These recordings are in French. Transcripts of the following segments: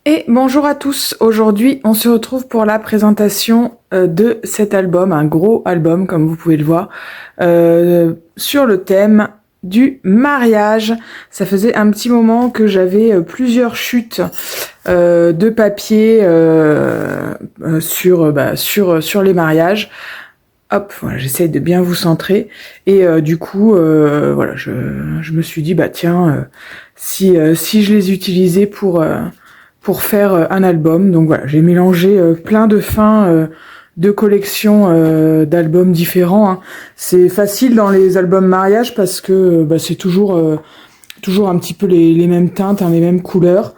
Et bonjour à tous, aujourd'hui on se retrouve pour la présentation de cet album, un gros album comme vous pouvez le voir, sur le thème du mariage. Ça faisait un petit moment que j'avais plusieurs chutes de papier sur les mariages. Hop, voilà, j'essaye de bien vous centrer. Et du coup, voilà, je me suis dit, bah tiens, si je les utilisais pour faire un album. Donc voilà, j'ai mélangé plein de fins de collections d'albums différents, hein. C'est facile dans les albums mariage parce que c'est toujours un petit peu les mêmes teintes, hein, les mêmes couleurs.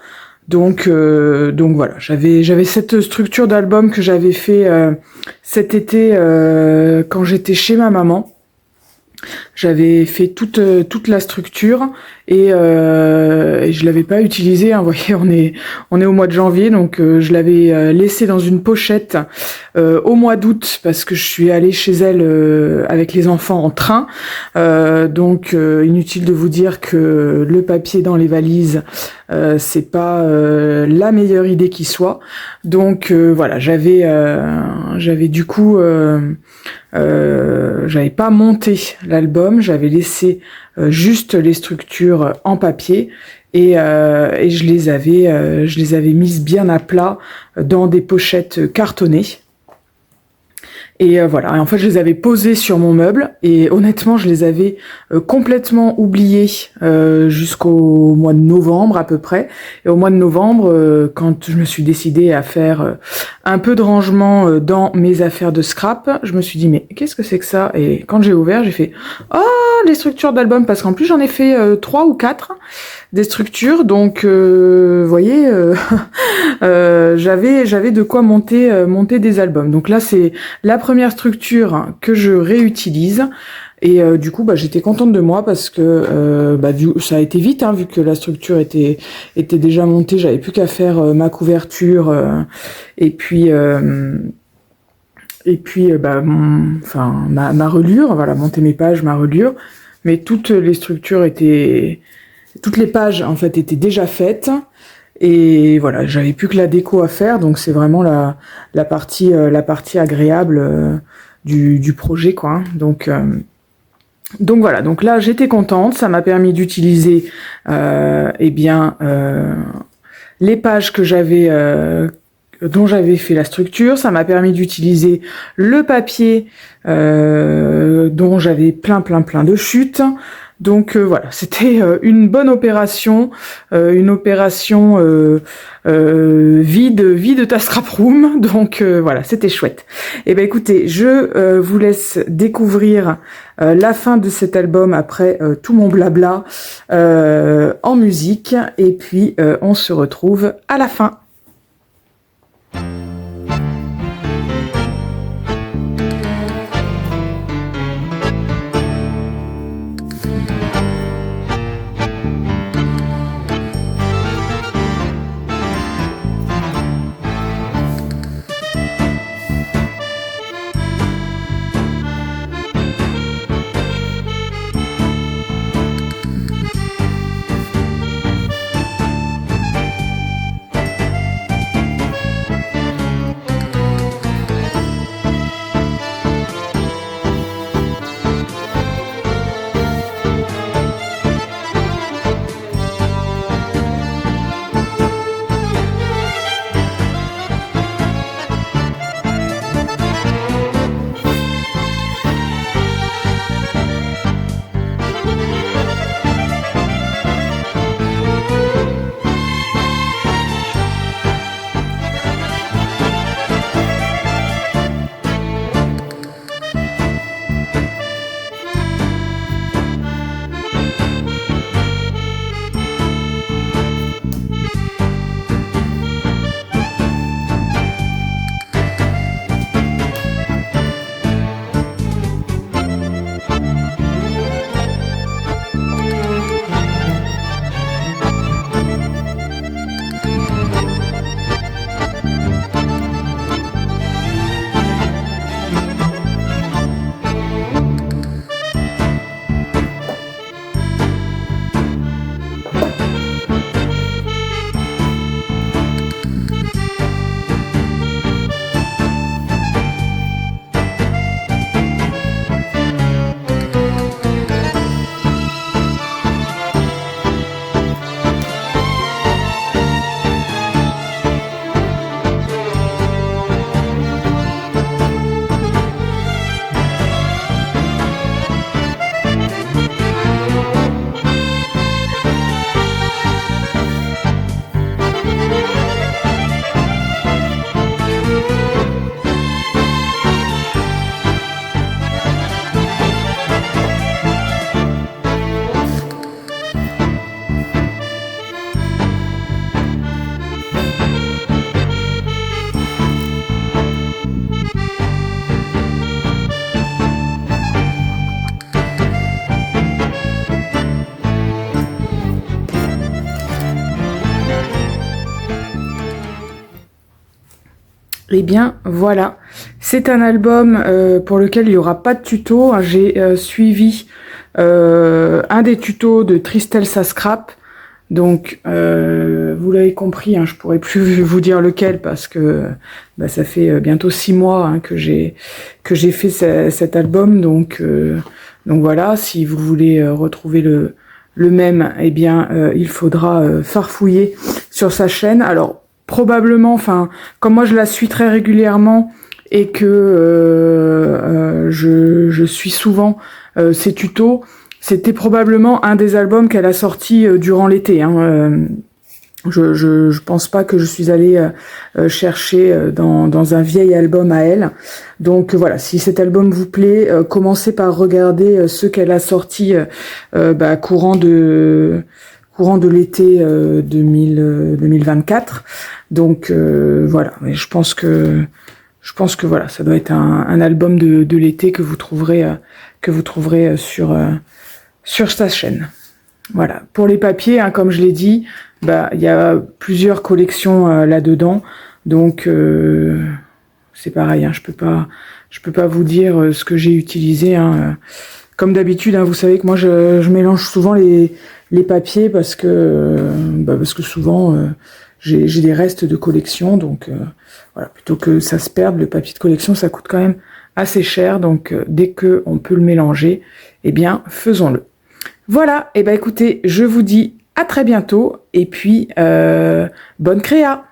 Donc voilà, j'avais cette structure d'album que j'avais fait cet été quand j'étais chez ma maman. J'avais fait toute la structure et je l'avais pas utilisée, hein. Vous voyez, on est au mois de janvier, donc je l'avais laissée dans une pochette au mois d'août parce que je suis allée chez elle avec les enfants en train. Donc inutile de vous dire que le papier dans les valises, c'est pas la meilleure idée qui soit. Donc voilà, j'avais du coup j'avais pas monté l'album, j'avais laissé juste les structures en papier et je les avais mises bien à plat dans des pochettes cartonnées. Et voilà, et en fait je les avais posés sur mon meuble et honnêtement je les avais complètement oubliés jusqu'au mois de novembre à peu près. Et au mois de novembre, quand je me suis décidée à faire un peu de rangement dans mes affaires de scrap, je me suis dit mais qu'est-ce que c'est que ça? Et quand j'ai ouvert, j'ai fait oh les structures d'albums, parce qu'en plus j'en ai fait 3 ou 4 des structures, donc vous voyez j'avais de quoi monter des albums. Donc là c'est la première structure que je réutilise. Et du coup, j'étais contente de moi parce que ça a été vite, hein, vu que la structure était déjà montée. J'avais plus qu'à faire ma couverture et puis ma relure. Voilà, monter mes pages, ma relure. Mais toutes les pages en fait étaient déjà faites. Et voilà, j'avais plus que la déco à faire, donc c'est vraiment la partie agréable du projet, quoi, hein. Donc voilà, donc là j'étais contente, ça m'a permis d'utiliser les pages dont j'avais fait la structure, ça m'a permis d'utiliser le papier dont j'avais plein de chutes. Donc voilà, c'était une bonne opération, une opération vide ta scrap room. Donc voilà, c'était chouette. Et ben écoutez, je vous laisse découvrir la fin de cet album après tout mon blabla en musique. Et puis on se retrouve à la fin. Eh bien voilà, c'est un album pour lequel il n'y aura pas de tuto. J'ai suivi un des tutos de Tristel Sascrap. Donc vous l'avez compris, je pourrais plus vous dire lequel parce que ça fait bientôt 6 mois que j'ai fait cet album. Donc voilà, si vous voulez retrouver le même, eh bien il faudra farfouiller sur sa chaîne. Alors probablement, comme moi je la suis très régulièrement et que je suis souvent ses tutos, c'était probablement un des albums qu'elle a sorti durant l'été. Je pense pas que je suis allée chercher dans un vieil album à elle. Donc voilà, si cet album vous plaît, commencez par regarder ceux qu'elle a sortis courant de l'été 2024. Donc voilà, mais je pense que voilà, ça doit être un album de l'été que vous trouverez sur sa chaîne. Voilà. Pour les papiers, comme je l'ai dit, il y a plusieurs collections là-dedans. Donc c'est pareil, je peux pas vous dire ce que j'ai utilisé. Comme d'habitude, vous savez que moi je mélange souvent les papiers parce que souvent j'ai des restes de collection. Donc voilà, plutôt que ça se perde, le papier de collection ça coûte quand même assez cher. Donc dès que on peut le mélanger, eh bien faisons-le. Voilà, écoutez, je vous dis à très bientôt et puis bonne créa!